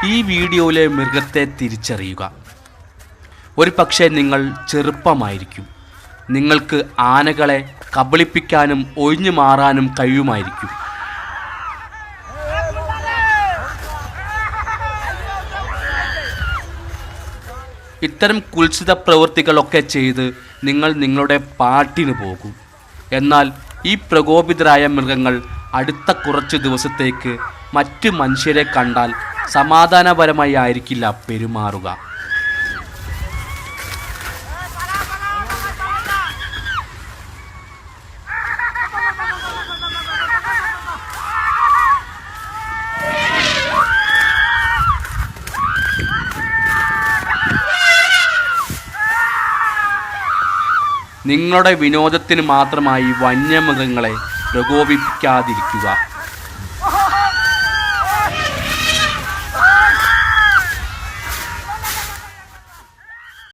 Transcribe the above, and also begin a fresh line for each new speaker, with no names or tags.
ഈ വീഡിയോയിലെ മൃഗത്തെ തിരിച്ചറിയുക. ഒരു പക്ഷേ നിങ്ങൾ ചെറുപ്പമായിരിക്കും. നിങ്ങൾക്ക് ആനകളെ കബളിപ്പിക്കാനും ഒഴിഞ്ഞു മാറാനും കഴിയുമായിരിക്കും. ഇത്തരം കുൽസിത പ്രവൃത്തികളൊക്കെ ചെയ്ത് നിങ്ങൾ നിങ്ങളുടെ പാട്ടിന് പോകും. എന്നാൽ ഈ പ്രകോപിതരായ മൃഗങ്ങൾ അടുത്ത കുറച്ച് ദിവസത്തേക്ക് മറ്റ് മനുഷ്യരെ കണ്ടാൽ സമാധാനപരമായി ആയിരിക്കില്ല പെരുമാറുക. നിങ്ങളുടെ വിനോദത്തിന് മാത്രമായി വന്യമൃഗങ്ങളെ പ്രകോപിപ്പിക്കാതിരിക്കുക.